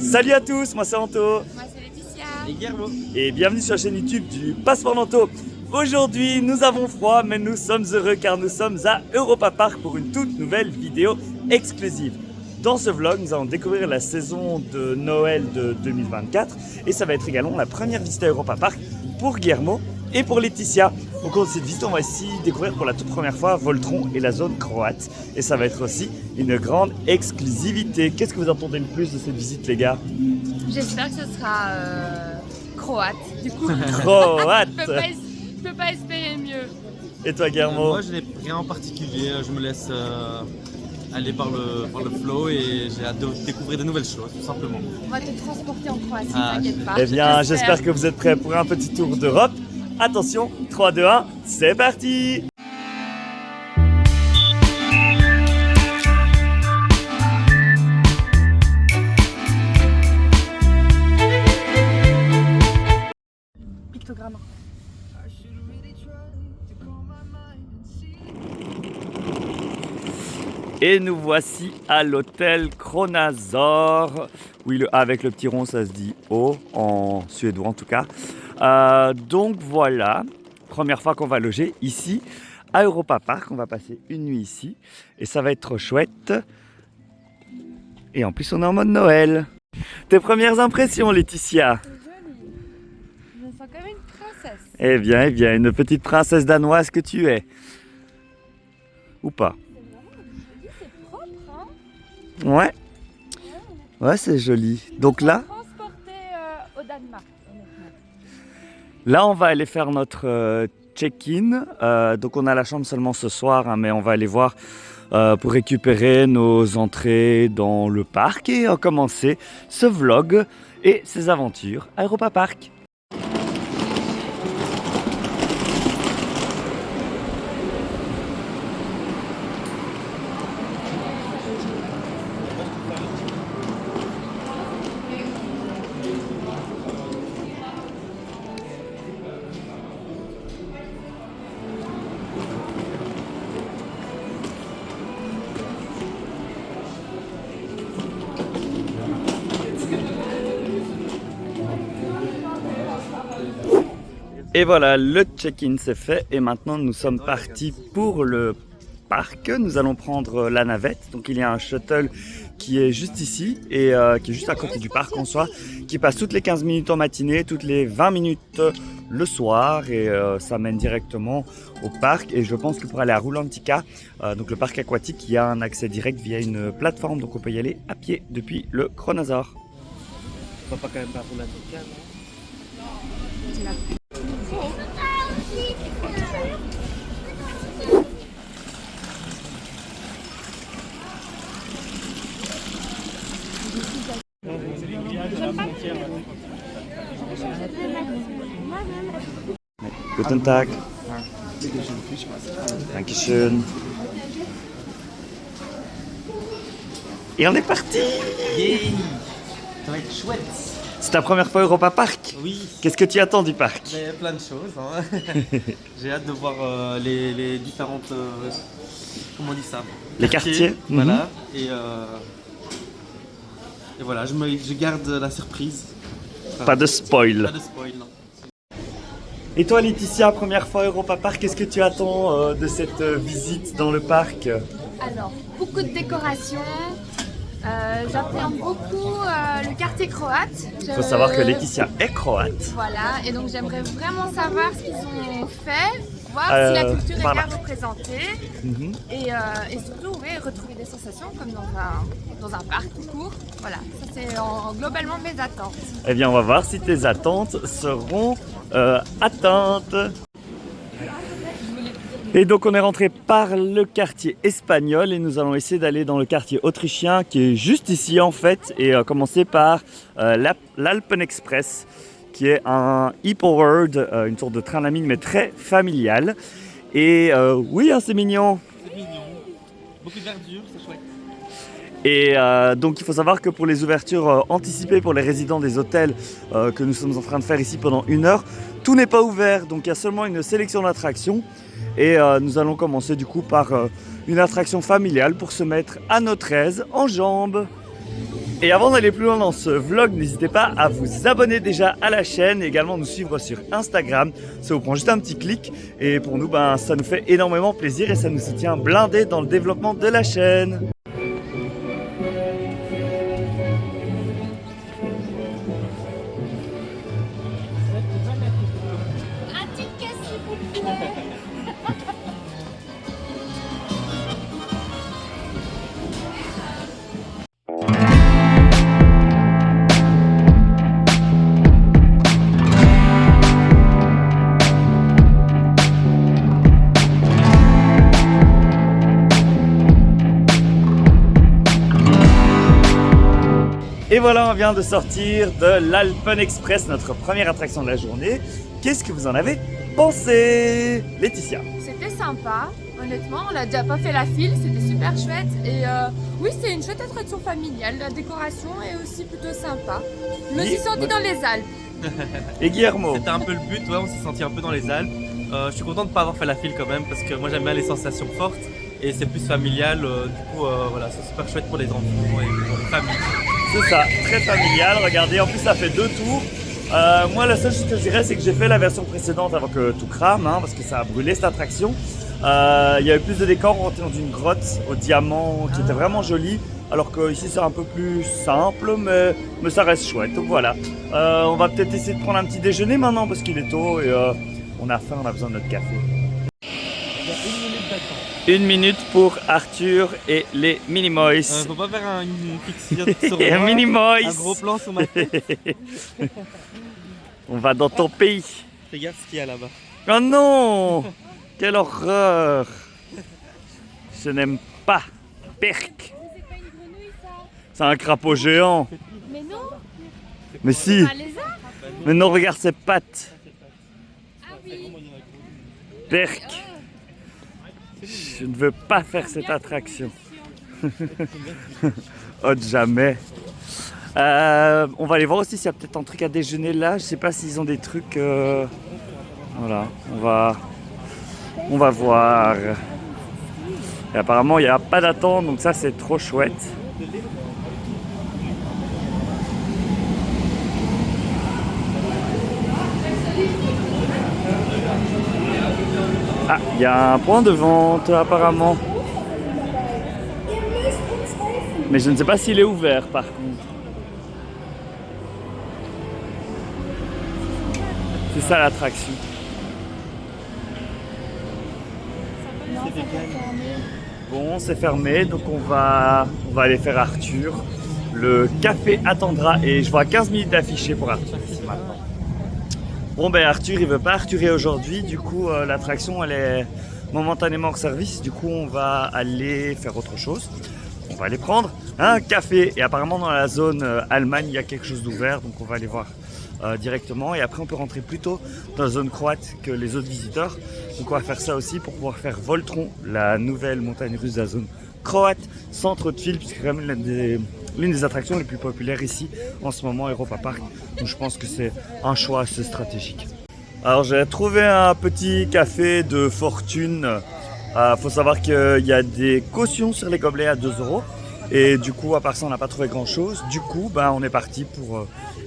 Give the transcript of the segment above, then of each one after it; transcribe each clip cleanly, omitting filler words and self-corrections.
Salut à tous, moi c'est Anto. Moi c'est Laetitia. Et Guillermo. Et bienvenue sur la chaîne YouTube du Passeport d'Anto. Aujourd'hui nous avons froid mais nous sommes heureux car nous sommes à Europa Park pour une toute nouvelle vidéo exclusive. Dans ce vlog nous allons découvrir la saison de Noël de 2024 et ça va être également la première visite à Europa Park pour Guillermo et pour Laetitia. Au cours de cette visite, on va ici découvrir pour la toute première fois Voltron et la zone croate. Et ça va être aussi une grande exclusivité. Qu'est-ce que vous entendez le plus de cette visite, les gars? J'espère que ce sera croate. Du coup, Croate. je peux pas espérer mieux. Et toi, Guillermo? Moi, je n'ai rien en particulier. Je me laisse aller par le flow et j'ai hâte de découvrir de nouvelles choses, tout simplement. On va te transporter en Croatie, Ah, t'inquiète pas. Eh bien, j'espère que vous êtes prêts pour un petit tour d'Europe. Attention, 3, 2, 1, c'est parti! Pictogramme. Et nous voici à l'hôtel Kronazor. Oui, avec le petit rond, ça se dit O, en suédois en tout cas. Donc voilà, première fois qu'on va loger ici à Europa Park. On va passer une nuit ici et ça va être trop chouette. Et en plus, on est en mode Noël. Tes premières impressions, Laetitia? C'est joli. Je me sens comme une princesse. Eh bien, une petite princesse danoise que tu es. Ou pas? C'est propre, hein? Ouais. Ouais, c'est joli. Donc là, Transporté au Danemark, honnêtement. là, on va aller faire notre check-in. Donc on a la chambre seulement ce soir, hein, mais on va aller voir pour récupérer nos entrées dans le parc et commencer ce vlog et ses aventures à Europa Park. Et voilà, le check-in c'est fait et maintenant nous sommes partis pour le parc. Nous allons prendre la navette. Donc il y a un shuttle qui est juste ici et qui est juste à côté du parc en soi, qui passe toutes les 15 minutes en matinée, toutes les 20 minutes le soir et ça mène directement au parc. Et je pense que pour aller à Rulantica, donc le parc aquatique, il y a un accès direct via une plateforme, donc on peut y aller à pied depuis le Kronazor. On va pas quand même pas Rulantica, non? C'est la Guten Tag. Dankeschön. Et on est parti! Yay! Ça va être chouette! C'est ta première fois à Europa Park? Oui! Qu'est-ce que tu attends du parc? Mais plein de choses. Hein. J'ai hâte de voir les différentes... comment on dit ça? Les quartiers. Voilà. Et voilà, je garde la surprise. Pas de spoil. Pas de spoil, non. Et toi Laetitia, première fois à Europa Park, qu'est-ce que tu attends de cette visite dans le parc? Alors, beaucoup de décorations. J'appréhende beaucoup le quartier croate. Il faut savoir que Laetitia est croate. Voilà, et donc j'aimerais vraiment savoir ce qu'ils ont fait, voir si la culture est par là. bien représentée et surtout oui, retrouver des sensations comme dans un parc tout court. Voilà, ça c'est globalement mes attentes. Eh bien, on va voir si tes attentes seront atteintes. Et donc on est rentré par le quartier espagnol et nous allons essayer d'aller dans le quartier autrichien qui est juste ici en fait et commencer par l'Alpen Express qui est un e-powered, une sorte de train à la mine mais très familial. Et oui, hein, c'est mignon. C'est mignon. Beaucoup de verdure, c'est chouette. Et donc il faut savoir que pour les ouvertures anticipées pour les résidents des hôtels que nous sommes en train de faire ici pendant 1 heure, tout n'est pas ouvert, donc il y a seulement une sélection d'attractions. Et nous allons commencer du coup par une attraction familiale pour se mettre à notre aise en jambes. Et avant d'aller plus loin dans ce vlog, n'hésitez pas à vous abonner déjà à la chaîne et également nous suivre sur Instagram. Ça vous prend juste un petit clic et pour nous, ça nous fait énormément plaisir et ça nous soutient blindé dans le développement de la chaîne. Un ticket s'il vous plaît. Et voilà, on vient de sortir de l'Alpen Express, notre première attraction de la journée. Qu'est-ce que vous en avez pensé, Laetitia? C'était sympa, honnêtement, on n'a déjà pas fait la file, c'était super chouette. Et oui, c'est une chouette attraction familiale, la décoration est aussi plutôt sympa. Je me suis sentie dans les Alpes. Et Guillermo? C'était un peu le but, ouais, on s'est senti un peu dans les Alpes. Je suis content de ne pas avoir fait la file quand même parce que moi j'aime bien les sensations fortes et c'est plus familial. Du coup, voilà, c'est super chouette pour les enfants et pour les familles. C'est ça, très familial, regardez, en plus ça fait 2 tours. Moi la seule chose que je dirais c'est que j'ai fait la version précédente avant que tout crame, hein, parce que ça a brûlé cette attraction. Il y avait plus de décors, on était dans une grotte au diamant qui était vraiment jolie, alors que ici c'est un peu plus simple, mais ça reste chouette, donc voilà. On va peut-être essayer de prendre un petit déjeuner maintenant parce qu'il est tôt et on a faim, on a besoin de notre café. 1 minute pour Arthur et les Minimoys. Faut pas faire une fixation sur Et moi, Minimoys. un gros plan sur ma tête. On va dans ton pays. Regarde ce qu'il y a là-bas. Oh non! Quelle horreur! Je n'aime pas. Perk. C'est pas une grenouille ça? C'est un crapaud géant. Mais non, Mais si. un lézard? Mais non, regarde ses pattes. Ah oui. Perk. Je ne veux pas faire cette attraction. Oh, jamais. On va aller voir aussi s'il y a peut-être un truc à déjeuner là. Je sais pas s'ils ont des trucs. Voilà, on va voir. Et apparemment, il n'y a pas d'attente, donc ça c'est trop chouette. Ah, il y a un point de vente apparemment. Mais je ne sais pas s'il est ouvert par contre. C'est ça l'attraction. Bon, c'est fermé, donc on va aller faire Arthur. Le café attendra et je vois 15 minutes d'affiché pour Arthur ici maintenant. Bon ben Arthur il veut pas Arthurer aujourd'hui, du coup l'attraction elle est momentanément hors service, du coup on va aller faire autre chose. On va aller prendre un café et apparemment dans la zone Allemagne il y a quelque chose d'ouvert, donc on va aller voir directement et après on peut rentrer plus tôt dans la zone croate que les autres visiteurs. Donc on va faire ça aussi pour pouvoir faire Voltron, la nouvelle montagne russe de la zone croate, sans trop de fil, puisque c'est quand même l'une des attractions les plus populaires ici en ce moment, Europa Park. Donc je pense que c'est un choix assez stratégique. Alors j'ai trouvé un petit café de fortune. Faut savoir qu'il y a des cautions sur les gobelets à 2 € et du coup à part ça on n'a pas trouvé grand chose. Du coup on est parti pour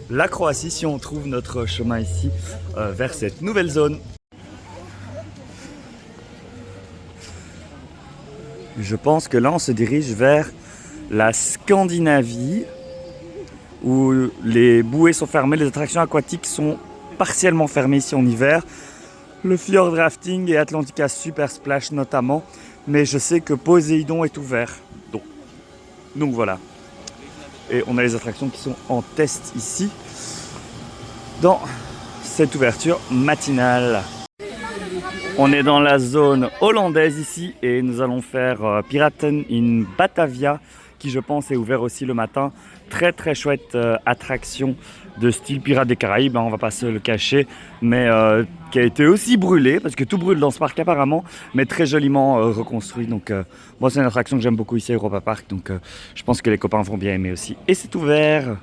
la Croatie si on trouve notre chemin ici vers cette nouvelle zone. Je pense que là on se dirige vers la Scandinavie où les bouées sont fermées, les attractions aquatiques sont partiellement fermées ici en hiver. Le fjord rafting et Atlantica Super Splash notamment, mais je sais que Poséidon est ouvert. Donc voilà. Et on a les attractions qui sont en test ici dans cette ouverture matinale. On est dans la zone hollandaise ici et nous allons faire Piraten in Batavia qui je pense est ouvert aussi le matin. Très très chouette attraction de style Pirates des Caraïbes, on va pas se le cacher, mais qui a été aussi brûlé, parce que tout brûle dans ce parc apparemment, mais très joliment reconstruit. Donc moi c'est une attraction que j'aime beaucoup ici à Europa Park, donc je pense que les copains vont bien aimer aussi. Et c'est ouvert.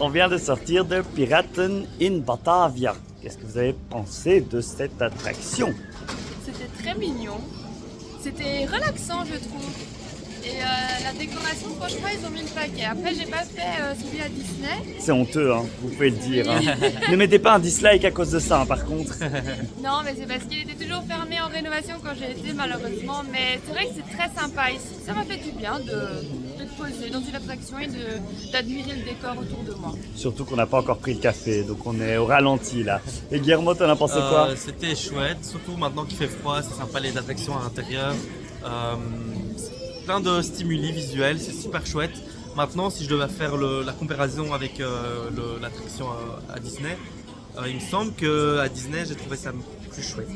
On vient de sortir de Piraten in Batavia. Qu'est-ce que vous avez pensé de cette attraction? C'était très mignon. C'était relaxant, je trouve. Et la décoration, franchement, ils ont mis le paquet. Après, j'ai pas fait celui à Disney. C'est honteux, hein, vous pouvez le dire. Hein. Ne mettez pas un dislike à cause de ça, hein, par contre. Non, mais c'est parce qu'il était toujours fermé en rénovation quand j'ai été, malheureusement. Mais c'est vrai que c'est très sympa ici. Ça m'a fait du bien de te poser dans une attraction et d'admirer le décor autour de moi. Surtout qu'on n'a pas encore pris le café, donc on est au ralenti là. Et Guillermo, t'en as pensé quoi? C'était chouette, surtout maintenant qu'il fait froid, c'est sympa les attractions à l'intérieur. Plein de stimuli visuels, c'est super chouette. Maintenant, si je devais faire la comparaison avec l'attraction à Disney, il me semble qu'à Disney, j'ai trouvé ça plus chouette.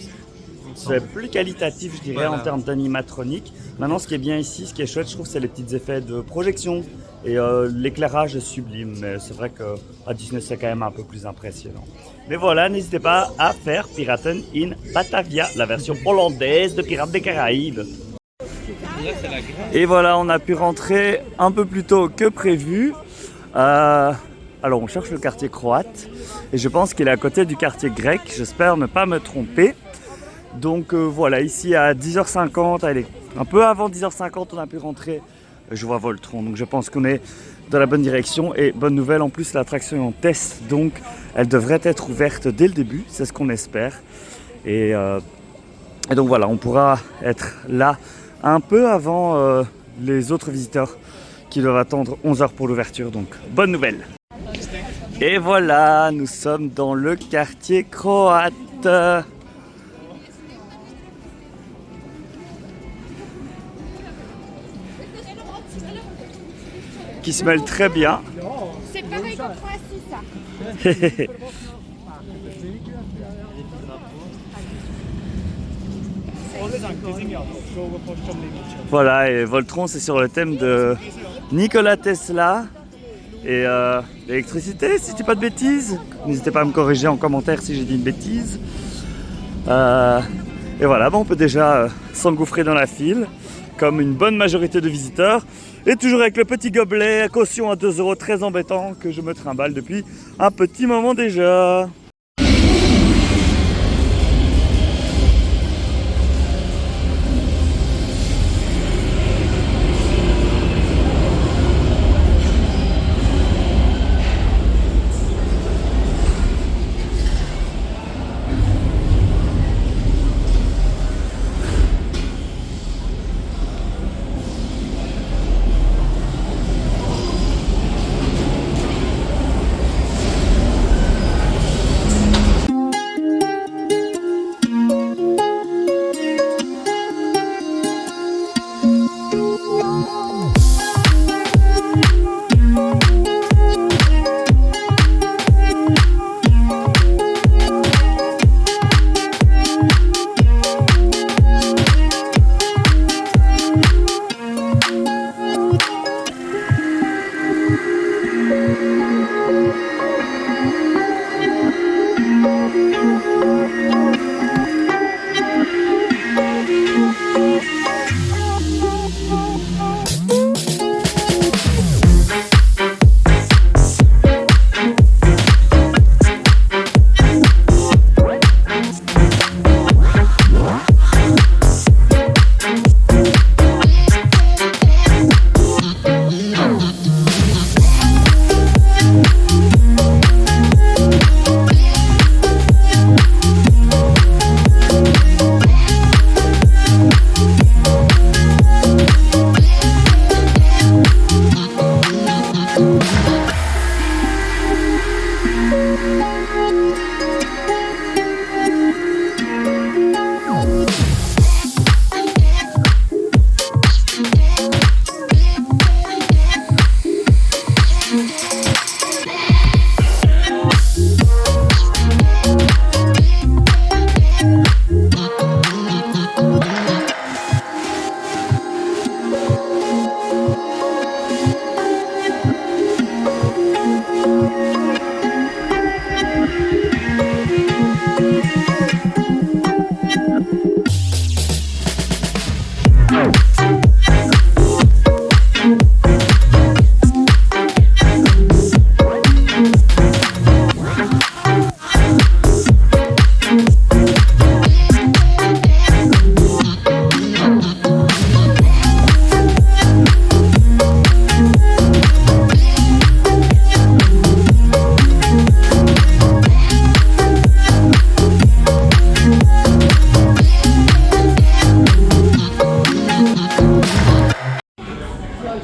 C'est plus qualitatif, je dirais, Voilà. en termes d'animatronique. Maintenant, ce qui est bien ici, ce qui est chouette, je trouve, c'est les petits effets de projection. Et l'éclairage est sublime, mais c'est vrai qu'à Disney, c'est quand même un peu plus impressionnant. Mais voilà, n'hésitez pas à faire Piraten in Batavia, la version hollandaise de Pirates des Caraïbes. Et voilà, on a pu rentrer un peu plus tôt que prévu. Alors, on cherche le quartier croate. Et je pense qu'il est à côté du quartier grec. J'espère ne pas me tromper. Donc voilà, ici à 10h50, allez, un peu avant 10h50, on a pu rentrer. Je vois Voltron, donc je pense qu'on est dans la bonne direction. Et bonne nouvelle, en plus, l'attraction est en test. Donc, elle devrait être ouverte dès le début. C'est ce qu'on espère. Et donc voilà, on pourra être là un peu avant les autres visiteurs qui doivent attendre 11h pour l'ouverture, donc bonne nouvelle. Et voilà, nous sommes dans le quartier croate. Qui se mêle très bien. C'est pareil qu'en Croatie, ça. Voilà, et Voltron, c'est sur le thème de Nikola Tesla et l'électricité, si je dis pas de bêtises. N'hésitez pas à me corriger en commentaire si j'ai dit une bêtise. Et voilà, on peut déjà s'engouffrer dans la file, comme une bonne majorité de visiteurs. Et toujours avec le petit gobelet à caution à 2 € très embêtant que je me trimballe depuis un petit moment déjà.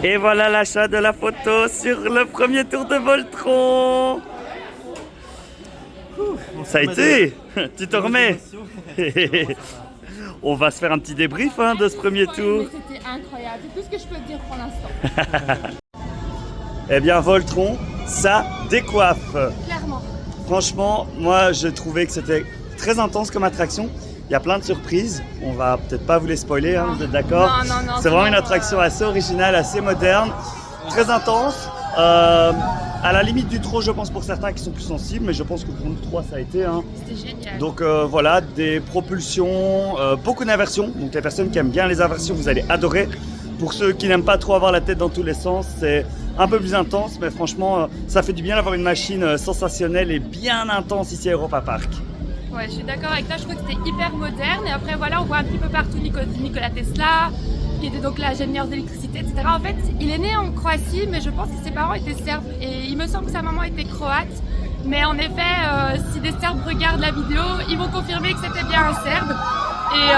Et voilà l'achat de la photo sur le premier tour de Voltron. Ça a été. Tu te remets. On va se faire un petit débrief hein, de ce premier tour. C'était incroyable, c'est tout ce que je peux te dire pour l'instant. Eh bien Voltron, ça décoiffe. Clairement. Franchement, moi je trouvais que c'était très intense comme attraction. Il y a plein de surprises. On va peut-être pas vous les spoiler, hein, vous êtes d'accord? Non. C'est vraiment une attraction assez originale, assez moderne, très intense. À la limite du trop, je pense, pour certains qui sont plus sensibles, mais je pense que pour nous trois, ça a été. Hein. C'était génial. Donc voilà, des propulsions, beaucoup d'inversions. Donc les personnes qui aiment bien les inversions, vous allez adorer. Pour ceux qui n'aiment pas trop avoir la tête dans tous les sens, c'est un peu plus intense, mais franchement, ça fait du bien d'avoir une machine sensationnelle et bien intense ici à Europa Park. Ouais, je suis d'accord avec toi, je trouve que c'était hyper moderne. Et après, voilà, on voit un petit peu partout Nikola Tesla, qui était donc l'ingénieur d'électricité, etc. En fait, il est né en Croatie, mais je pense que ses parents étaient serbes. Et il me semble que sa maman était croate. Mais en effet, si des Serbes regardent la vidéo, ils vont confirmer que c'était bien un Serbe. Et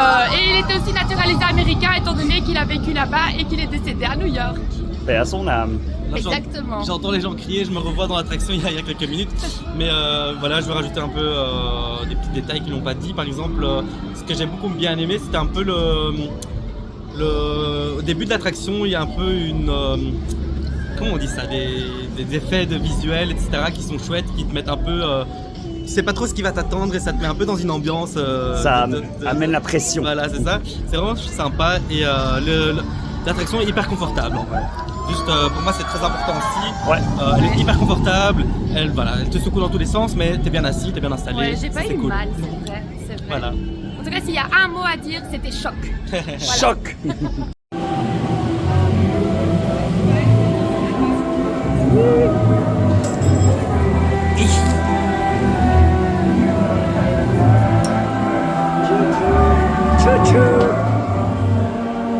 il était aussi naturalisé américain, étant donné qu'il a vécu là-bas et qu'il est décédé à New York. Paix à son âme. Là, Exactement. J'entends les gens crier, je me revois dans l'attraction il y a quelques minutes. Mais voilà, je vais rajouter un peu des petits détails qu'ils n'ont pas dit. Par exemple, ce que j'ai beaucoup bien aimé, c'était un peu au début de l'attraction, il y a un peu une... comment on dit ça, des effets de visuels, etc. qui sont chouettes, qui te mettent un peu... tu sais pas trop ce qui va t'attendre et ça te met un peu dans une ambiance... ça amène la pression. Voilà, c'est ça. C'est vraiment sympa et l'attraction est hyper confortable en vrai. Juste pour moi c'est très important aussi. Ouais. Elle est hyper confortable, elle te secoue dans tous les sens mais t'es bien assis, t'es bien installé. Ouais, j'ai pas eu cool. mal, c'est vrai, c'est vrai. Voilà. En tout cas, s'il y a un mot à dire, c'était choc. Voilà. Choc.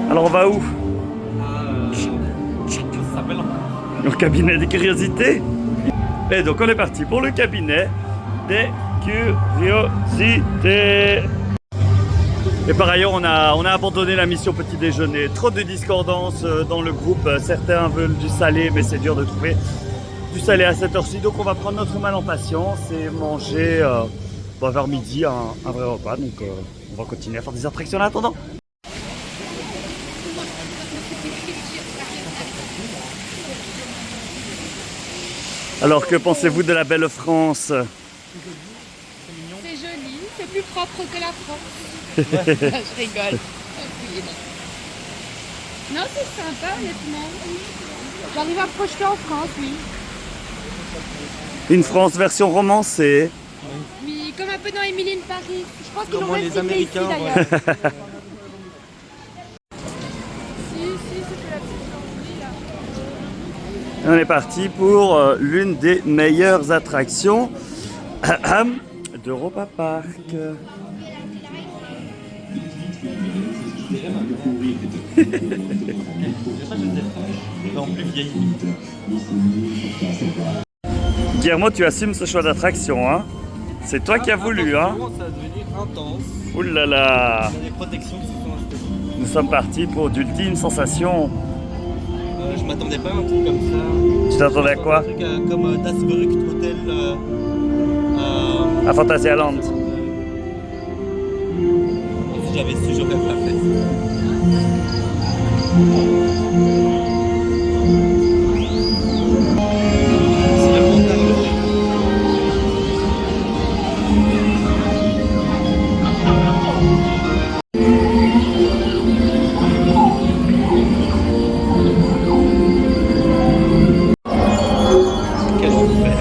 Alors on va où? Ça s'appelle Au cabinet des curiosités. Et donc on est parti pour le cabinet des curiosités. Et par ailleurs on a abandonné la mission petit déjeuner. Trop de discordance dans le groupe. Certains veulent du salé mais c'est dur de trouver du salé à cette heure-ci. Donc on va prendre notre mal en patience et manger vers midi un vrai repas. Donc on va continuer à faire des attractions en attendant. Alors que pensez-vous de la belle France? C'est joli, c'est plus propre que la France. Je rigole. Non, c'est sympa, honnêtement. J'arrive à me projeter en France, oui. Une France version romancée. Oui, comme un peu dans Emily in Paris. Je pense qu'ils Comment l'ont les même filmé Américains, ici, d'ailleurs. Si, c'était la petite famille, là. On est parti pour l'une des meilleures attractions d'Europa Park. en plus vieille. Guillermo, tu assumes ce choix d'attraction, hein? C'est toi qui as voulu, hein? Ça commence à devenir intense. Ouh là là! Il y a des protections qui sont installées. Nous sommes partis pour d'ultimes sensations. Je m'attendais pas à un truc comme ça. Tu t'attendais à quoi? Un truc comme Das Verrückt Hotel À Phantasialand. Si j'avais su, j'aurais pas fait. C'est la montagne. Quel enfer.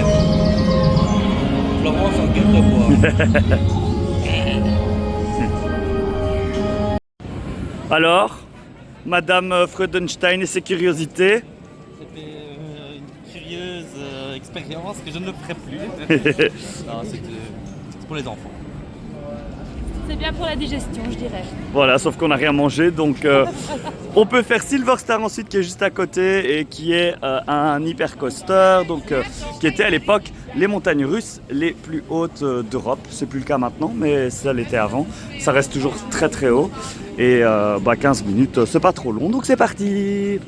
Florence en gueule de bois. Alors, Madame Freudenstein et ses curiosités? C'était une curieuse expérience que je ne ferai plus. Non, c'est pour les enfants. C'est bien pour la digestion, je dirais. Voilà, sauf qu'on n'a rien mangé, donc on peut faire Silver Star ensuite qui est juste à côté et qui est un hypercoaster, donc qui était à l'époque les montagnes russes les plus hautes d'Europe. C'est plus le cas maintenant, mais ça l'était avant. Ça reste toujours très très haut et 15 minutes, c'est pas trop long, donc c'est parti.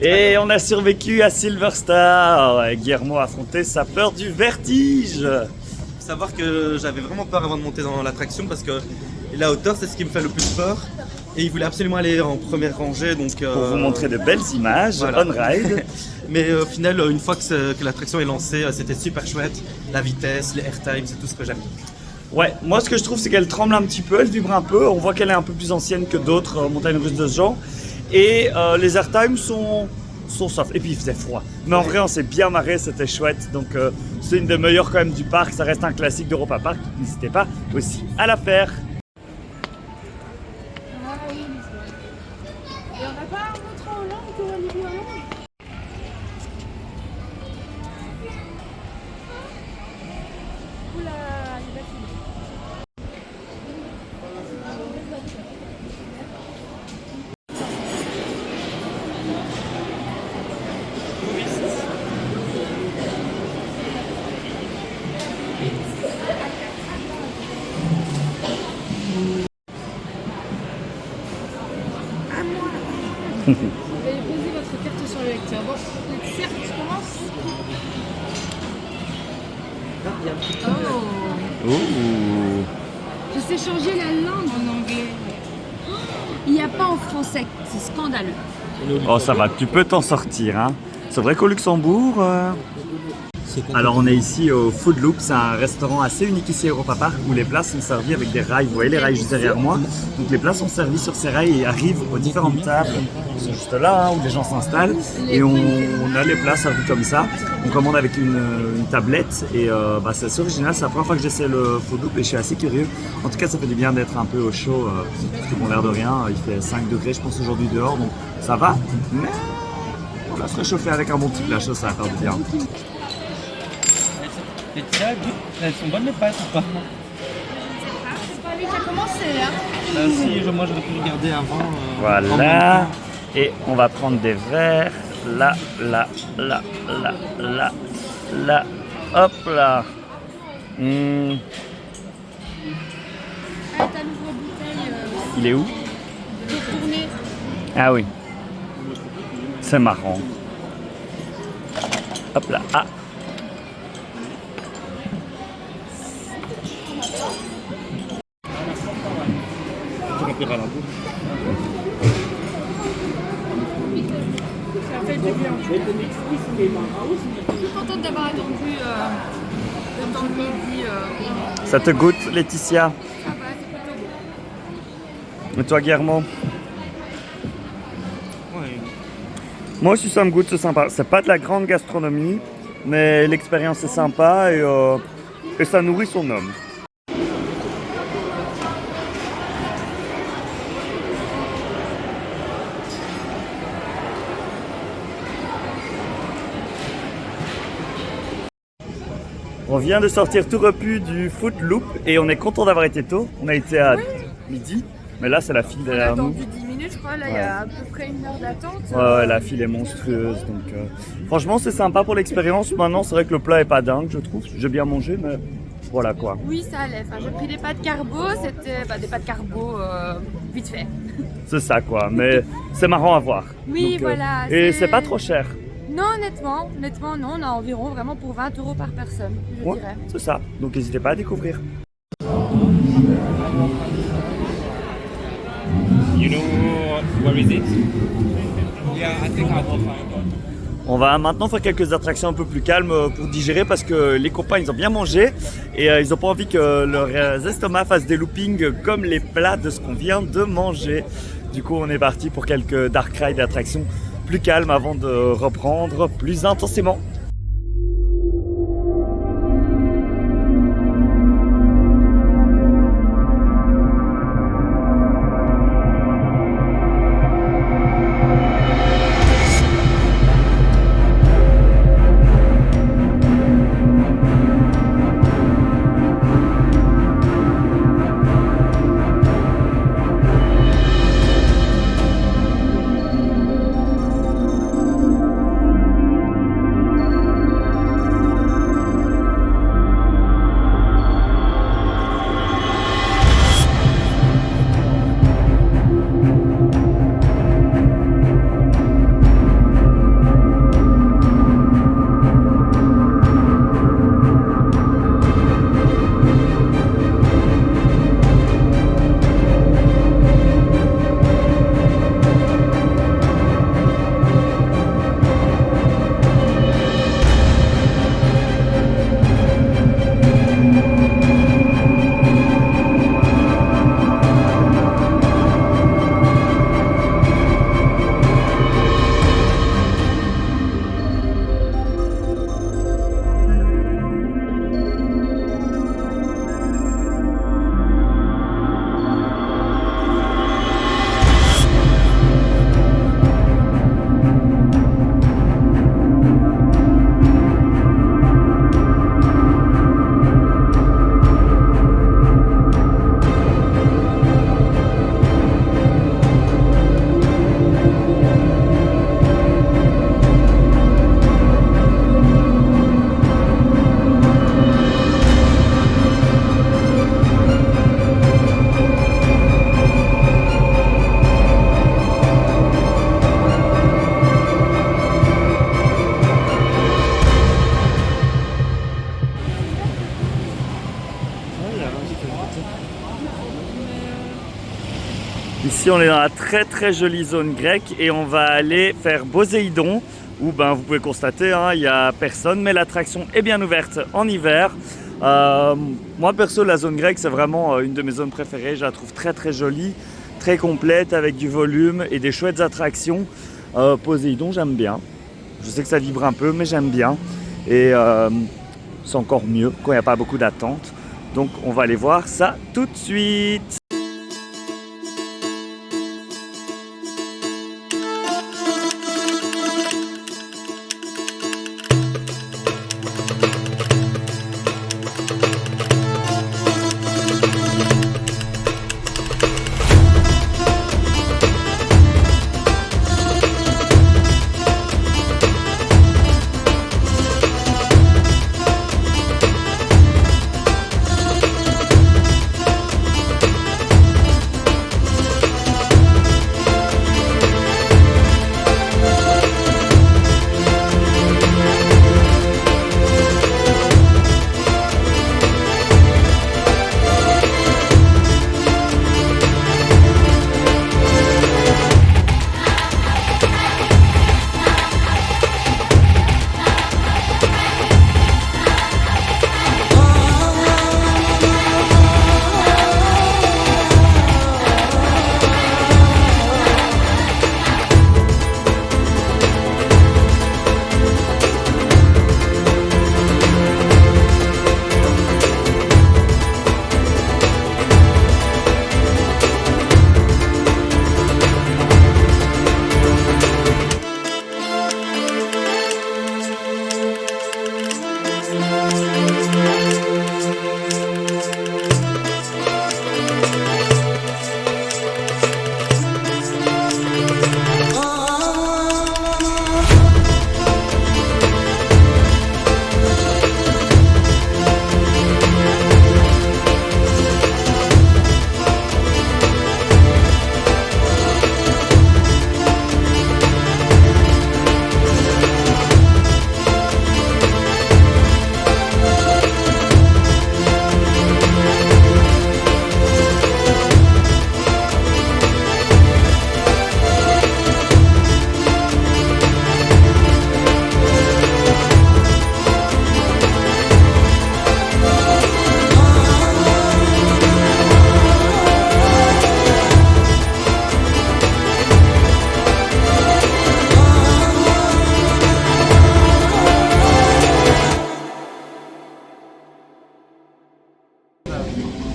Et on a survécu à Silver Star. Guillermo a affronté sa peur du vertige. Faut savoir que j'avais vraiment peur avant de monter dans l'attraction parce que la hauteur c'est ce qui me fait le plus peur. Et il voulait absolument aller en première rangée donc... Pour vous montrer de belles images, voilà. on ride. Mais au final, une fois que l'attraction est lancée, c'était super chouette. La vitesse, les airtime, c'est tout ce que j'aime. Ouais, moi ce que je trouve c'est qu'elle tremble un petit peu, elle vibre un peu. On voit qu'elle est un peu plus ancienne que d'autres montagnes russes de ce genre. Et les airtime sont soft. Et puis il faisait froid. Mais en vrai on s'est bien marré, c'était chouette. Donc c'est une des meilleures quand même du parc. Ça reste un classique d'Europa Park. N'hésitez pas aussi à la faire. Et on n'a pas un autre en Hollande pour aller en Hollande? Oula, il va finir. Vous allez poser votre carte sur le lecteur. Bon, Laetitia, tu commences. Oh, Ouh. Je sais changer la langue en anglais. Oh, il n'y a pas en français, c'est scandaleux. Oh ça va, tu peux t'en sortir. Hein. C'est vrai qu'au Luxembourg... Alors on est ici au Food Loop, c'est un restaurant assez unique ici à Europa Park où les plats sont servis avec des rails. Vous voyez les rails juste derrière moi. Donc les plats sont servis sur ces rails et arrivent aux différentes tables qui sont juste là hein, où les gens s'installent et on a les plats servis comme ça. On commande avec une tablette et c'est assez original, c'est la première fois que j'essaie le Food Loop et je suis assez curieux. En tout cas ça fait du bien d'être un peu au chaud parce que bon l'air de rien, il fait 5 degrés je pense aujourd'hui dehors donc ça va. Mais on va se réchauffer avec un bon petit plat chaud, ça va faire du bien. Et tiens, elles sont bonnes les pâtes ou pas? C'est pas lui qui a commencé, hein. Si, moi j'aurais pu regarder avant. Voilà. Et on va prendre des verres. Là, là, là, là, là, là. Hop là. Ah, ta l'ouvre-bouteille, Il est où? tournée. Ah oui. C'est marrant. Hop là. Ah. ça fait du bien. Je suis contente d'avoir attendu le temps de midi. Ça te goûte, Laetitia? Ça va, c'est plutôt bon. Et toi, Guillermo? Moi aussi, ça me goûte, c'est sympa. C'est pas de la grande gastronomie, mais l'expérience est sympa et ça nourrit son homme. On vient de sortir tout repu du Foot Loop et on est content d'avoir été tôt. On a été à midi, mais là c'est la file On a derrière nous. attendu 10 minutes, je crois. Là, il y a à peu près 1 heure d'attente. Ouais, la file est monstrueuse. Donc, franchement, c'est sympa pour l'expérience. Maintenant, c'est vrai que le plat est pas dingue, je trouve. J'ai bien mangé, mais voilà quoi. Oui, ça allait. Enfin, j'ai pris des pâtes carbo. C'était des pâtes carbo vite fait. C'est ça quoi, mais c'est marrant à voir. Oui, Donc, voilà. et c'est pas trop cher. Non, honnêtement, non. On a environ vraiment pour 20 € par personne, je Ouais, dirais. c'est ça. Donc, n'hésitez pas à découvrir. You know where is it? Yeah, I think I will find out. On va maintenant faire quelques attractions un peu plus calmes pour digérer parce que les copains ils ont bien mangé et ils n'ont pas envie que leurs estomacs fassent des loopings comme les plats de ce qu'on vient de manger. Du coup on est parti pour quelques dark rides d'attractions plus calmes avant de reprendre plus intensément. Ici, on est dans la très jolie zone grecque et on va aller faire Poséidon où ben, vous pouvez constater, hein, il n'y a personne, mais l'attraction est bien ouverte en hiver. Moi perso, la zone grecque, c'est vraiment une de mes zones préférées. Je la trouve très jolie, très complète avec du volume et des chouettes attractions. Poséidon, j'aime bien. Je sais que ça vibre un peu, mais j'aime bien. Et c'est encore mieux quand il n'y a pas beaucoup d'attente. Donc on va aller voir ça tout de suite.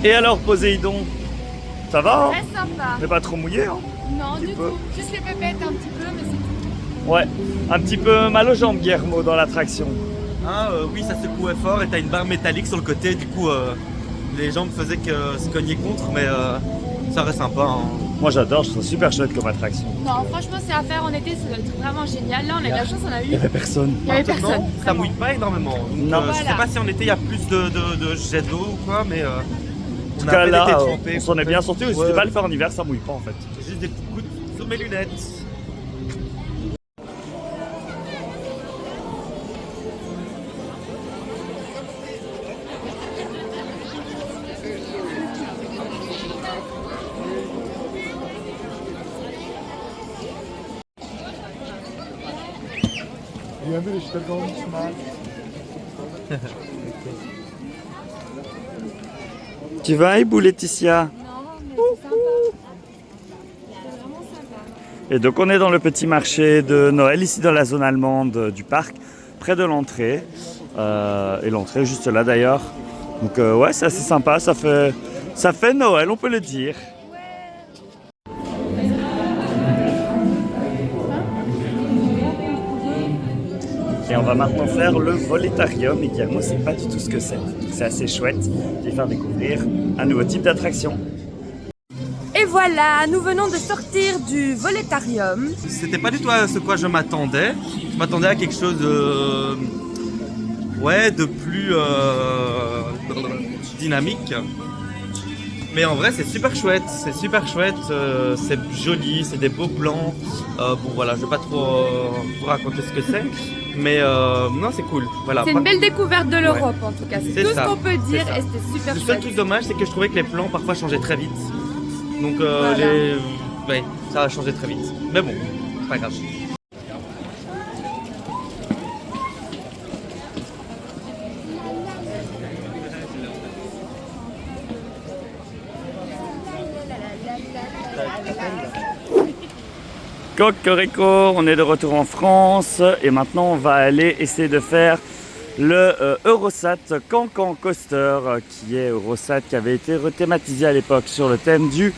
Et alors Poséidon, ça va hein? Très sympa. Mais pas trop mouillé hein? Non, du peu. tout. Juste les pépettes un petit peu, mais c'est tout. Ouais, un petit peu mal aux jambes Guillermo dans l'attraction. Ah oui, ça secouait fort et t'as une barre métallique sur le côté, du coup les jambes faisaient que se cogner contre, mais ça reste sympa. Hein. Moi j'adore, je trouve ça super chouette comme attraction. Non, franchement, c'est à faire en été, ça doit être vraiment génial. Là, on a eu de la chance, on a eu. Il n'y avait personne. Il y avait Maintenant, personne. ça vraiment. mouille pas énormément. Donc, Non. je sais Voilà. pas si en été il y a plus de jets d'eau ou quoi, mais En tout on a cas à peine là, été trempés. on s'en est bien sorti. Si Ouais. tu vas le faire en hiver, ça mouille pas en fait. J'ai juste des petits coups sur mes lunettes. Tu vas Ibou Laetitia? Non, mais c'est sympa. C'est vraiment sympa. Et donc on est dans le petit marché de Noël, ici dans la zone allemande du parc, près de l'entrée. Et l'entrée est juste là d'ailleurs. Donc ouais, c'est assez sympa, ça fait Noël, on peut le dire. Et on va maintenant faire le Voletarium. Et Guillermo, c'est pas du tout ce que c'est. C'est assez chouette de faire découvrir un nouveau type d'attraction. Et voilà, nous venons de sortir du Voletarium. C'était pas du tout à ce quoi je m'attendais. Je m'attendais à quelque chose de, ouais, de plus dynamique. Mais en vrai, c'est super chouette, c'est joli, c'est des beaux plans. Bon voilà, je vais pas trop vous raconter ce que c'est, mais non, c'est cool. Voilà. C'est une belle découverte de l'Europe en tout cas. C'est C'est tout ça, ce qu'on peut dire c'est ça. et c'était super Le seul chouette. truc dommage, c'est que je trouvais que les plans parfois changeaient très vite. Donc Voilà. ouais, ça a changé très vite. Mais bon, c'est pas grave. Cocorico, on est de retour en France et maintenant on va aller essayer de faire le Eurosat Cancan Coaster qui est Eurosat qui avait été rethématisé à l'époque sur le thème du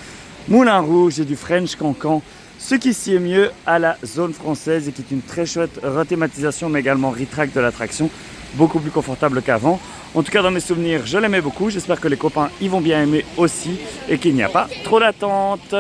Moulin Rouge et du French Cancan, ce qui s'y est mieux à la zone française et qui est une très chouette rethématisation mais également retract de l'attraction, beaucoup plus confortable qu'avant. En tout cas dans mes souvenirs je l'aimais beaucoup, j'espère que les copains y vont bien aimer aussi et qu'il n'y a pas trop d'attente.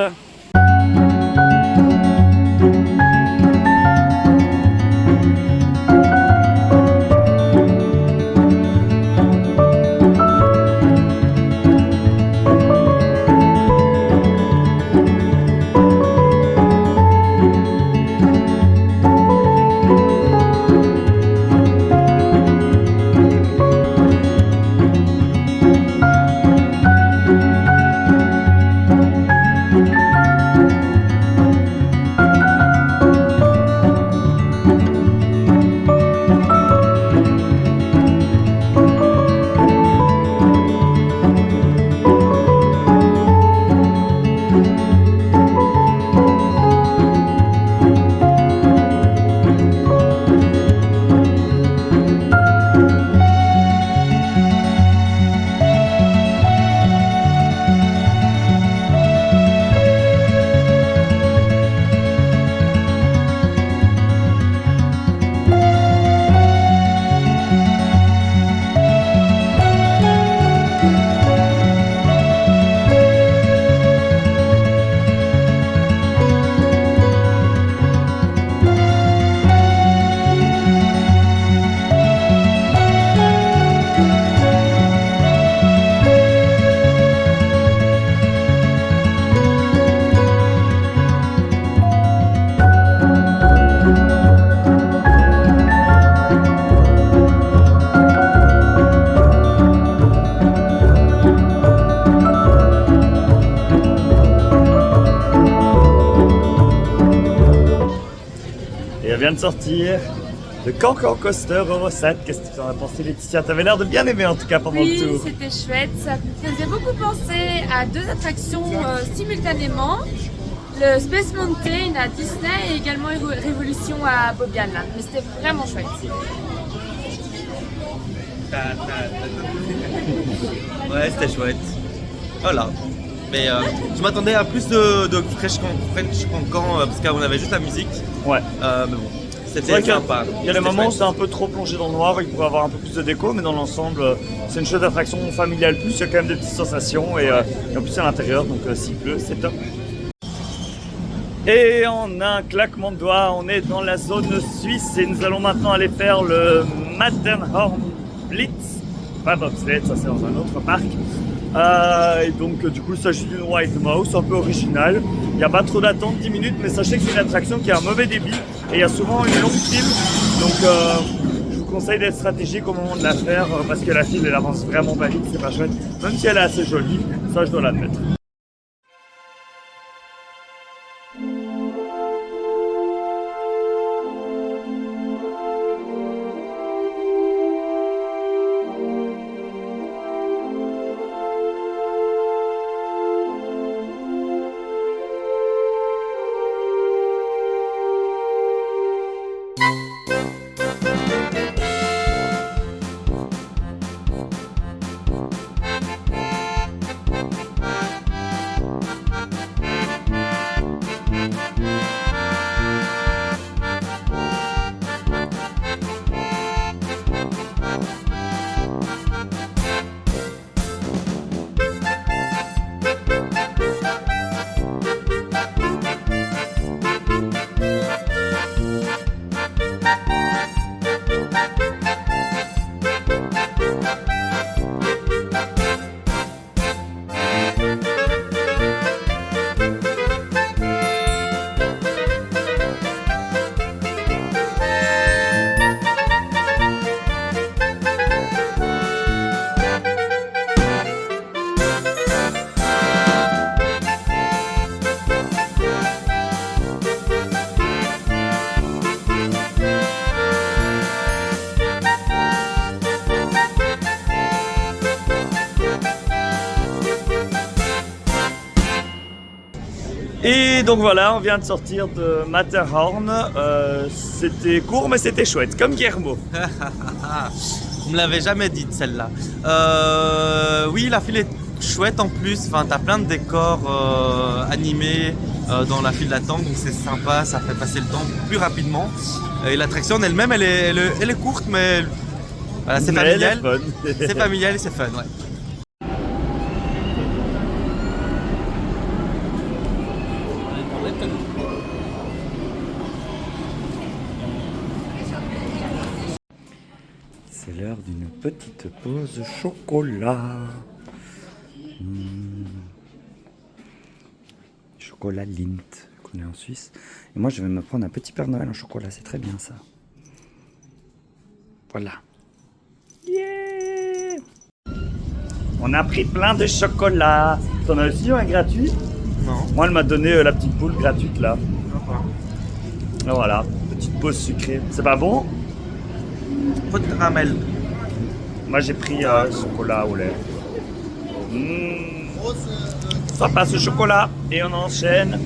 Vient de sortir le Cancan Coaster Eurosat. Qu'est-ce que tu en as pensé, Laetitia? T'avais l'air de bien aimer en tout cas pendant Oui, le tour. c'était chouette. Ça me faisait beaucoup penser à deux attractions simultanément. Le Space Mountain à Disney et également Révolution à Bobbiane. Mais c'était vraiment chouette. Ouais, c'était chouette. Voilà. Mais je m'attendais à plus de French Cancan parce qu'on avait juste la musique. Ouais. Mais bon, C'est vrai c'était qu'il y a- sympa. il y a des moments où c'est un peu trop plongé dans le noir, il pourrait avoir un peu plus de déco, mais dans l'ensemble, c'est une chouette attraction familiale plus, il y a quand même des petites sensations et en plus c'est à l'intérieur, donc s'il pleut, c'est top. Et en un claquement de doigts, on est dans la zone suisse et nous allons maintenant aller faire le Matterhorn Blitz, pas bobsleigh, ça c'est dans un autre parc. Et donc du coup il s'agit d'une White Mouse un peu originale. Il n'y a pas trop d'attente, 10 minutes, mais sachez que c'est une attraction qui a un mauvais débit et il y a souvent une longue file. Donc je vous conseille d'être stratégique au moment de la faire parce que la file elle avance vraiment pas vite, c'est pas chouette. Même si elle est assez jolie, ça je dois l'admettre. Et donc voilà, on vient de sortir de Matterhorn. C'était court, mais c'était chouette, comme Guillermo. Vous me l'avez jamais dit celle-là. Oui, la file est chouette en plus. Enfin, t'as plein de décors animés dans la file d'attente, donc c'est sympa, ça fait passer le temps plus rapidement. Et l'attraction en elle-même, elle est courte, mais voilà, c'est familial. C'est familial et c'est fun, ouais. C'est l'heure d'une petite pause chocolat. Chocolat Lindt qu'on est en Suisse. Et moi je vais me prendre un petit Père Noël en chocolat, c'est très bien ça. Voilà. Yeah. On a pris plein de chocolat. T'en as aussi un gratuit? Non. Moi elle m'a donné la petite boule gratuite là. Et voilà, petite pause sucrée. C'est pas bon? Pot de caramel. Moi j'ai pris chocolat au lait. Ça passe au chocolat et on enchaîne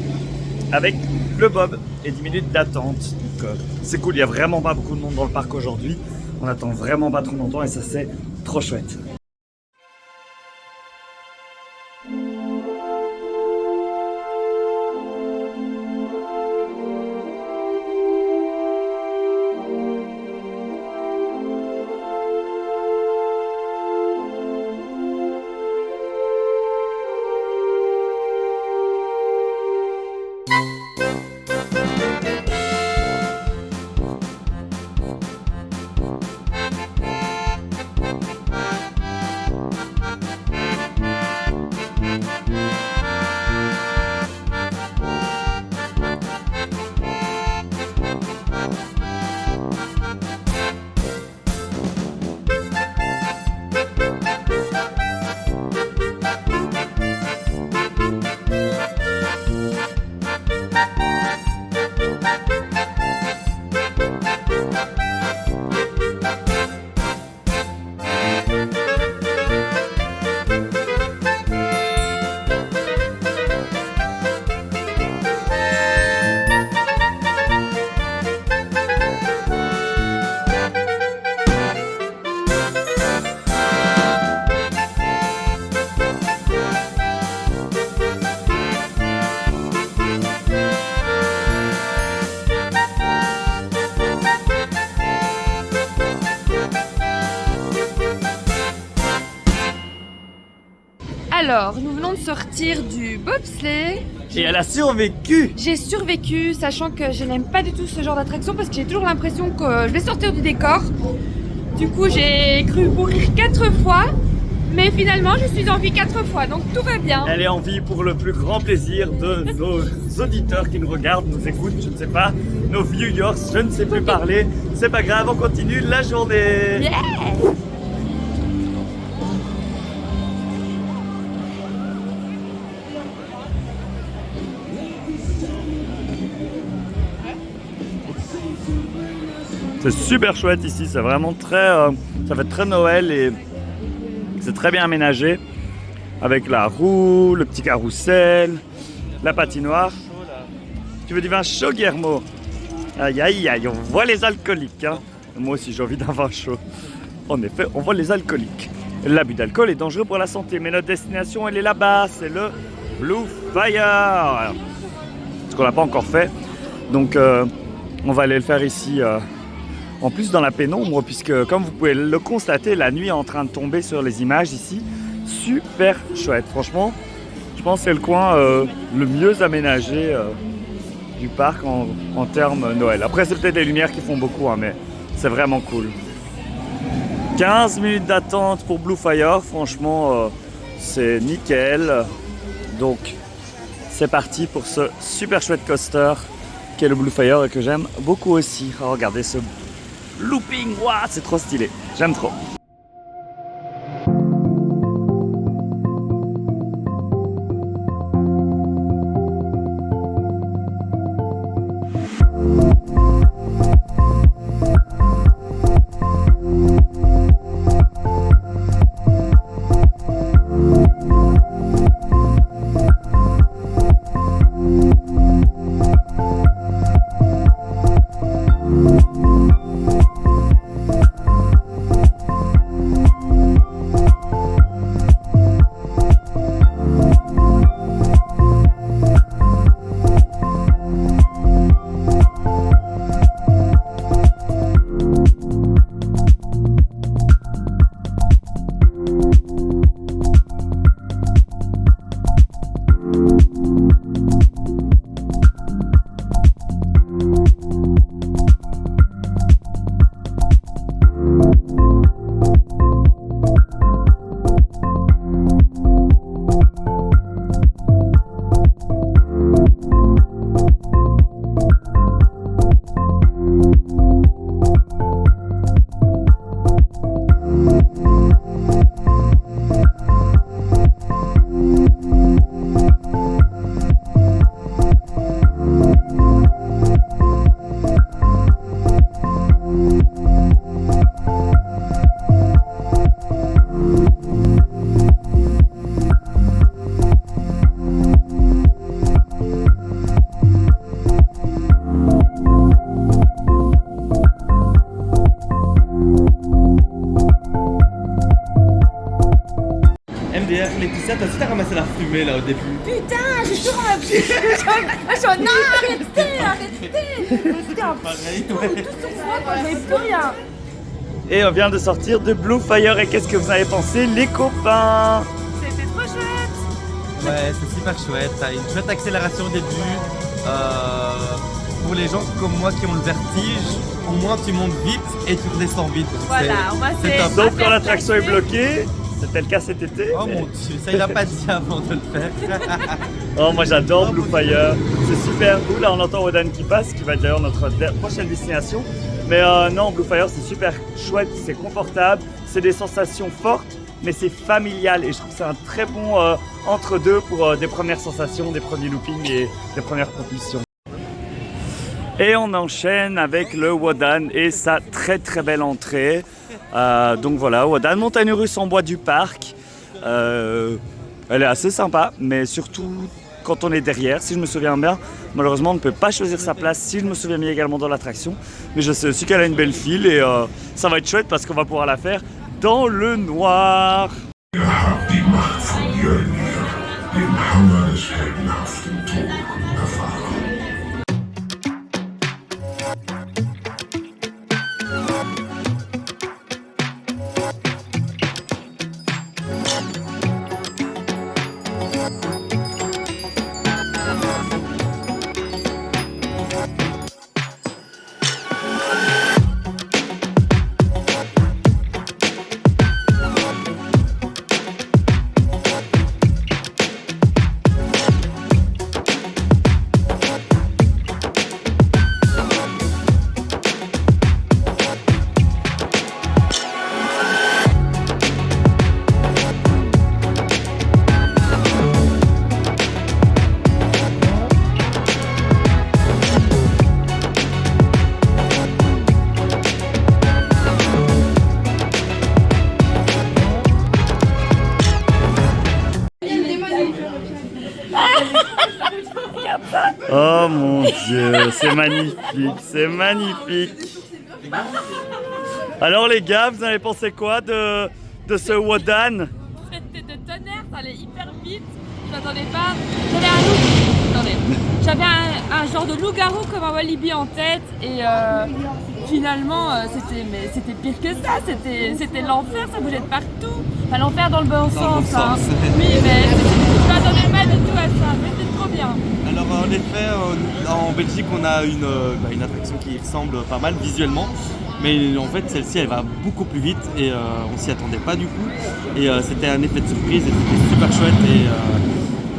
avec le Bob et 10 minutes d'attente. Donc c'est cool, il n'y a vraiment pas beaucoup de monde dans le parc aujourd'hui. On attend vraiment pas trop longtemps et ça c'est trop chouette. Alors, nous venons de sortir du bobsleigh. Et elle a survécu. J'ai survécu, sachant que je n'aime pas du tout ce genre d'attraction parce que j'ai toujours l'impression que je vais sortir du décor. Du coup, j'ai cru mourir 4 fois, mais finalement, je suis en vie 4 fois, donc tout va bien. Elle est en vie pour le plus grand plaisir de nos auditeurs qui nous regardent, nous écoutent, je ne sais pas, nos viewers, je ne sais plus parler. C'est pas grave, on continue la journée. Yeah! C'est super chouette ici, c'est vraiment très, ça fait très Noël et c'est très bien aménagé avec la roue, le petit carrousel, la patinoire. Tu veux du vin chaud, Guillermo? Aïe aïe aïe, on voit les alcooliques. Hein. Moi aussi j'ai envie d'un vin chaud. En effet, on voit les alcooliques. L'abus d'alcool est dangereux pour la santé, mais notre destination elle est là-bas, c'est le Blue Fire. Ce qu'on n'a pas encore fait, donc on va aller le faire ici. En plus dans la pénombre, puisque comme vous pouvez le constater, la nuit est en train de tomber sur les images ici. Super chouette, franchement. Je pense que c'est le coin le mieux aménagé du parc en termes Noël. Après, c'est peut-être les lumières qui font beaucoup, hein, mais c'est vraiment cool. 15 minutes d'attente pour Blue Fire, franchement, c'est nickel. Donc, c'est parti pour ce super chouette coaster qui est le Blue Fire et que j'aime beaucoup aussi. Oh, regardez ce looping, wow, c'est trop stylé, j'aime trop. début. Putain, j'ai toujours un petit... Je suis en... Non, arrêtez. C'était un Pareil, tout sur moi quand j'avais plus rien. Et on vient de sortir de Blue Fire. Et qu'est-ce que vous avez pensé, les copains? C'était trop chouette. Ouais, c'est super chouette. T'as une chouette accélération au début. Pour les gens comme moi qui ont le vertige, au moins tu montes vite et tu redescends vite. Donc Voilà, moi c'est... top. Sauf quand l'attraction est bloquée. C'était le cas cet été. Oh mon dieu, ça il a pas dit avant de le faire. Oh, moi j'adore Blue Fire. C'est super cool. Là, on entend Wodan qui passe, qui va être d'ailleurs notre prochaine destination. Mais non, Blue Fire, c'est super chouette, c'est confortable, c'est des sensations fortes, mais c'est familial. Et je trouve que c'est un très bon entre-deux pour des premières sensations, des premiers loopings et des premières propulsions. Et on enchaîne avec le Wodan et sa très très belle entrée. Donc voilà, Wodan, montagne russe en bois du parc. Elle est assez sympa, mais surtout quand on est derrière, si je me souviens bien. Malheureusement, on ne peut pas choisir sa place, si je me souviens bien également dans l'attraction. Mais je sais aussi qu'elle a une belle file et ça va être chouette parce qu'on va pouvoir la faire dans le noir. Ich hab die Macht von Mjölnir, dem Hammer des heldenhaften Thor, erfahren. Oh mon dieu, c'est magnifique, c'est magnifique. Alors les gars, vous en avez pensé quoi de ce Wodan? C'était de tonnerre, ça allait hyper vite. Je m'attendais pas. J'avais un genre de loup-garou comme un Walibi en tête et finalement c'était pire que ça. C'était l'enfer, ça bougeait de partout. Enfin l'enfer dans le bon sens. Hein. Oui, mais je m'attendais pas du tout à ça. Mais c'était trop bien. Alors en effet, en Belgique, on a une attraction qui ressemble pas mal visuellement. Mais en fait, celle-ci, elle va beaucoup plus vite et on s'y attendait pas du coup. Et c'était un effet de surprise et c'était super chouette.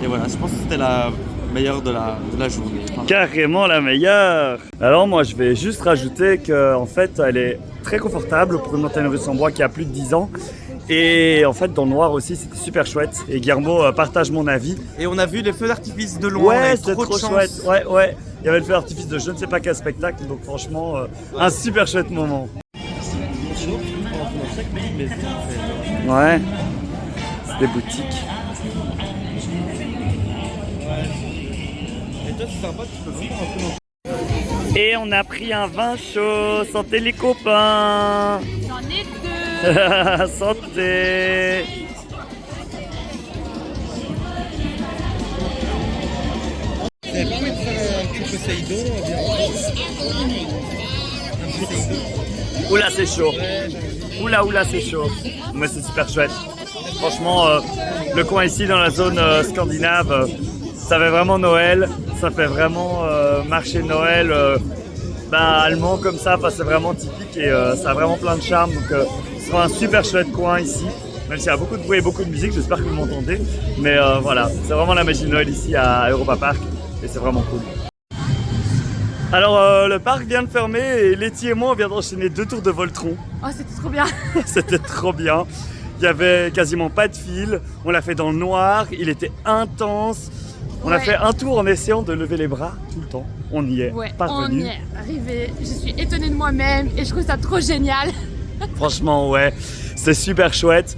Et voilà, je pense que c'était la meilleure de la journée. Enfin, Carrément la meilleure. Alors moi, je vais juste rajouter qu'en fait, elle est très confortable pour une montagne russe en bois qui a plus de 10 ans. Et en fait, dans le noir aussi, c'était super chouette. Et Guillermo partage mon avis. et on a vu les feux d'artifice de loin. on Ouais, avait c'était trop de trop chance. chouette. Ouais. Il y avait le feu d'artifice de je ne sais pas quel spectacle. Donc franchement, un super chouette moment. Ouais. C'est des boutiques. Et toi, c'est sympa, tu peux vraiment rentrer dans Et on a pris un vin chaud. Santé les copains. J'en ai deux. Santé. T'avais pas envie de faire un petit Poséidon Oula, c'est chaud. Oula, c'est chaud. Mais c'est super chouette. Franchement, le coin ici dans la zone scandinave, ça fait vraiment Noël. Ça fait vraiment marché de Noël allemand comme ça. Enfin, c'est vraiment typique et ça a vraiment plein de charme. Donc, c'est un super chouette coin ici. Même s'il y a beaucoup de bruit et beaucoup de musique, j'espère que vous m'entendez. Mais voilà, c'est vraiment la magie de Noël ici à Europa Park et c'est vraiment cool. Alors le parc vient de fermer et Letty et moi on vient d'enchaîner 2 tours de Voltron. Oh, c'était trop bien. C'était trop bien. Il y avait quasiment pas de fil. On l'a fait dans le noir. Il était intense. On a Ouais. fait un tour en essayant de lever les bras tout le temps. On y est Ouais, on parvenu. y est arrivé. Je suis étonnée de moi-même et je trouve ça trop génial. Franchement, ouais. C'était super chouette.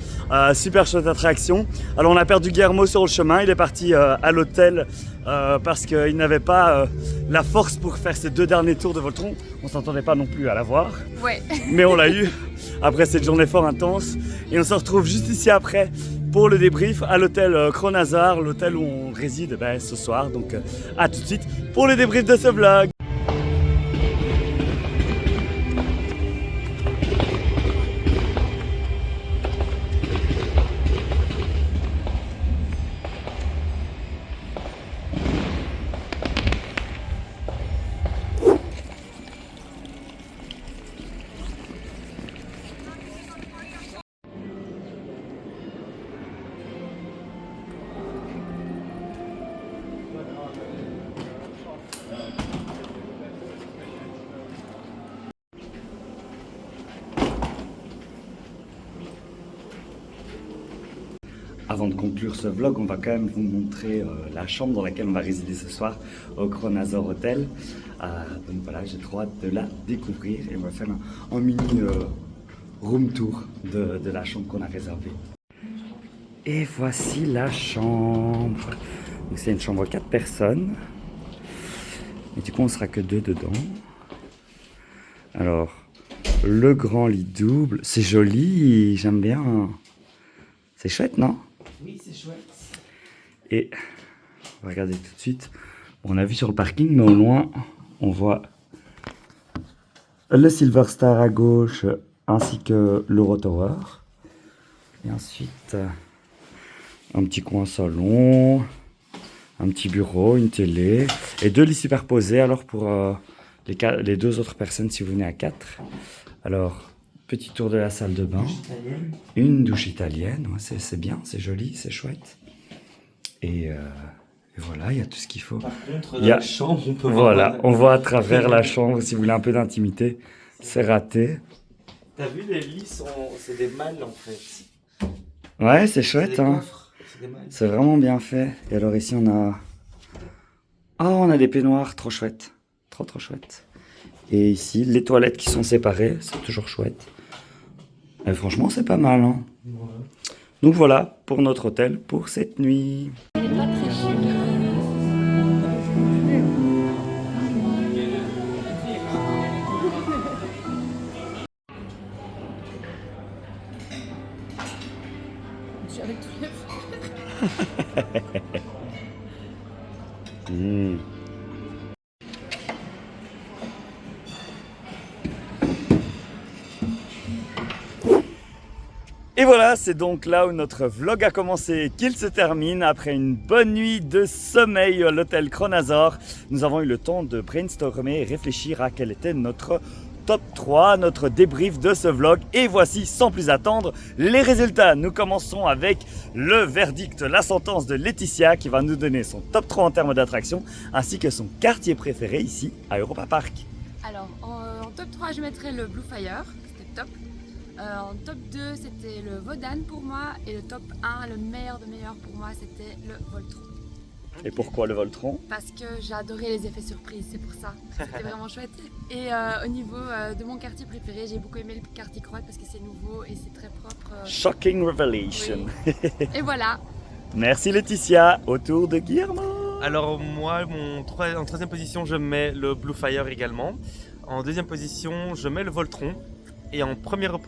Super chouette attraction. Alors on a perdu Guillermo sur le chemin. Il est parti à l'hôtel parce qu'il n'avait pas la force pour faire ces 2 derniers tours de Voltron. On s'entendait pas non plus à l'avoir. Ouais. Mais on l'a eu après cette journée fort intense. Et on se retrouve juste ici après pour le débrief à l'hôtel Kronazar, l'hôtel où on réside ce soir. Donc à tout de suite pour le débrief de ce vlog. Avant de conclure ce vlog, on va quand même vous montrer la chambre dans laquelle on va résider ce soir au Kronazar Hotel. Donc voilà, j'ai trop hâte de la découvrir et on va faire un mini room tour de la chambre qu'on a réservée. Et voici la chambre. Donc c'est une chambre 4 personnes. Et du coup on sera que 2 dedans. Alors, le grand lit double, c'est joli, j'aime bien. C'est chouette, non? Oui, c'est chouette. Et on va regarder tout de suite. Bon, on a vu sur le parking, mais au loin, on voit le Silver Star à gauche, ainsi que l'Eurotower. Et ensuite, un petit coin salon, un petit bureau, une télé, et 2 lits superposés. Alors pour les 2 autres personnes, si vous venez à 4. Alors, petit tour de la salle de bain, une douche italienne, ouais, c'est bien, c'est joli, c'est chouette. Et voilà, il y a tout ce qu'il faut. Par contre, dans la chambre, on peut voir... Voilà, on voit à travers la chambre, si vous voulez un peu d'intimité, c'est raté. T'as vu, les lits, c'est des malles en fait. Ouais, c'est chouette, hein. C'est des malles. C'est vraiment bien fait. Et alors ici, on a... Oh, on a des peignoirs, trop chouette. Trop chouette. Et ici, les toilettes qui sont séparées, c'est toujours chouette. Et franchement, c'est pas mal, hein. Ouais. Donc voilà, pour notre hôtel, pour cette nuit. Elle est pas très chic. Je suis avec tous les frères. Et voilà, c'est donc là où notre vlog a commencé qu'il se termine. Après une bonne nuit de sommeil à l'hôtel Kronazar, nous avons eu le temps de brainstormer et réfléchir à quel était notre top 3, notre débrief de ce vlog. Et voici, sans plus attendre, les résultats. Nous commençons avec le verdict, la sentence de Laetitia qui va nous donner son top 3 en termes d'attraction ainsi que son quartier préféré ici à Europa Park. Alors, en top 3, je mettrais le Blue Fire, c'était top. En top 2, c'était le Wodan pour moi. Et le top 1, le meilleur de meilleur pour moi, c'était le Voltron. Et pourquoi le Voltron? Parce que j'ai adoré les effets surprises, c'est pour ça. C'était vraiment chouette. Et au niveau de mon quartier préféré, j'ai beaucoup aimé le quartier croate parce que c'est nouveau et c'est très propre. Shocking Revelation. Oui. Et voilà. Merci Laetitia. Autour de Guillermo. Alors moi, en troisième position, je mets le Blue Fire également. En deuxième position, je mets le Voltron. Et en première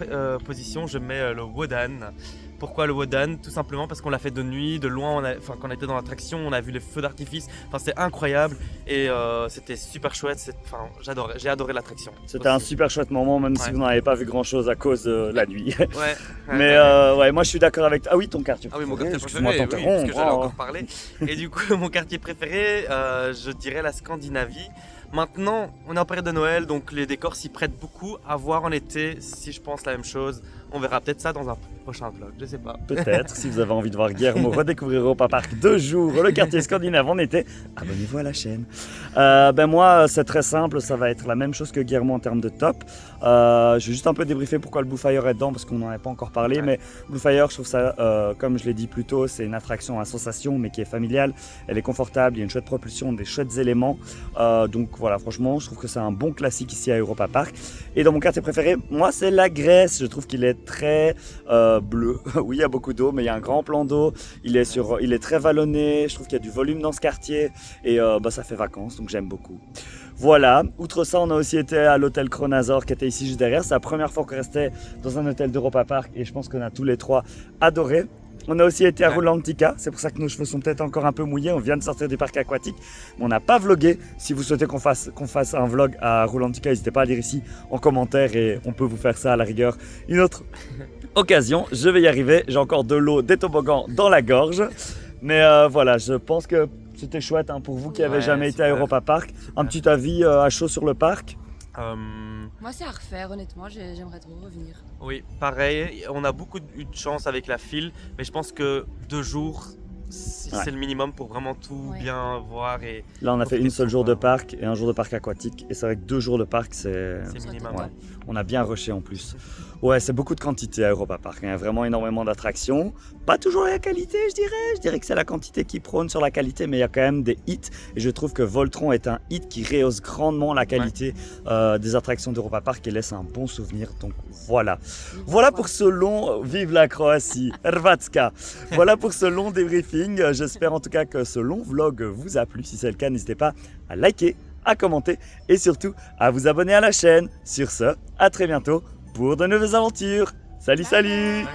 position, je mets le Wodan. Pourquoi le Wodan? Tout simplement parce qu'on l'a fait de nuit, de loin, quand on était dans l'attraction, on a vu les feux d'artifice. Enfin, c'était incroyable et c'était super chouette. J'ai adoré l'attraction. C'était un super chouette moment, même si vous n'en avez pas vu grand chose à cause de la nuit. Ouais. Mais ouais, moi je suis d'accord avec toi. Ah oui, ton quartier Ah oui, préféré. mon quartier préféré, oui, parce que j'allais encore parler. Et du coup, mon quartier préféré, je dirais la Scandinavie. Maintenant, on est en période de Noël, donc les décors s'y prêtent beaucoup. À voir en été, si je pense la même chose. On verra peut-être ça dans un prochain vlog, je sais pas. Peut-être, si vous avez envie de voir Guillermo redécouvrir Europa Park 2 jours, le quartier scandinave en été, abonnez-vous à la chaîne. Moi, c'est très simple, ça va être la même chose que Guillermo en termes de top. Je vais juste un peu débriefer pourquoi le Blue Fire est dedans, parce qu'on n'en a pas encore parlé. Ouais. Mais Blue Fire, je trouve ça, comme je l'ai dit plus tôt, c'est une attraction à sensation, mais qui est familiale. Elle est confortable, il y a une chouette propulsion, des chouettes éléments. Donc voilà, franchement, je trouve que c'est un bon classique ici à Europa Park. Et dans mon quartier préféré, moi, c'est la Grèce. Je trouve qu'il est très bleu. Oui, il y a beaucoup d'eau, mais il y a un grand plan d'eau. Il est très vallonné. Je trouve qu'il y a du volume dans ce quartier. Et ça fait vacances, donc j'aime beaucoup. Voilà, outre ça, on a aussi été à l'hôtel Kronazar qui était ici juste derrière. C'est la première fois qu'on restait dans un hôtel d'Europa Park et je pense qu'on a tous les trois adoré. On a aussi été à Ouais. Rulantica, c'est pour ça que nos cheveux sont peut-être encore un peu mouillés. On vient de sortir du parc aquatique, mais on n'a pas vlogué. Si vous souhaitez qu'on fasse un vlog à Rulantica, n'hésitez pas à dire ici en commentaire et on peut vous faire ça à la rigueur une autre occasion. Je vais y arriver, j'ai encore de l'eau, des toboggans dans la gorge. Mais voilà, je pense que c'était chouette hein, pour vous qui n'avez Ouais, jamais été à super. Europa Park. Un Super. petit avis à chaud sur le parc. Moi, c'est à refaire, honnêtement, j'aimerais trop revenir. Oui, pareil, on a eu de chance avec la file, mais je pense que 2 jours, c'est Ouais. le minimum pour vraiment tout Ouais. bien voir et Là, on a fait profiter une seule de jour de tout, parc et un jour de parc aquatique. Et c'est vrai que 2 jours de parc, c'est minimum. Ouais. On a bien rushé en plus. Ouais, c'est beaucoup de quantité à Europa Park. Il y a vraiment énormément d'attractions. Pas toujours la qualité, je dirais. Je dirais que c'est la quantité qui prône sur la qualité, mais il y a quand même des hits. Et je trouve que Voltron est un hit qui rehausse grandement la qualité des attractions d'Europa Park et laisse un bon souvenir. Donc voilà. Voilà pour ce long... Vive la Croatie, Hrvatska. Voilà pour ce long débriefing. J'espère en tout cas que ce long vlog vous a plu. Si c'est le cas, n'hésitez pas à liker, à commenter et surtout à vous abonner à la chaîne. Sur ce, à très bientôt pour de nouvelles aventures. Salut, salut!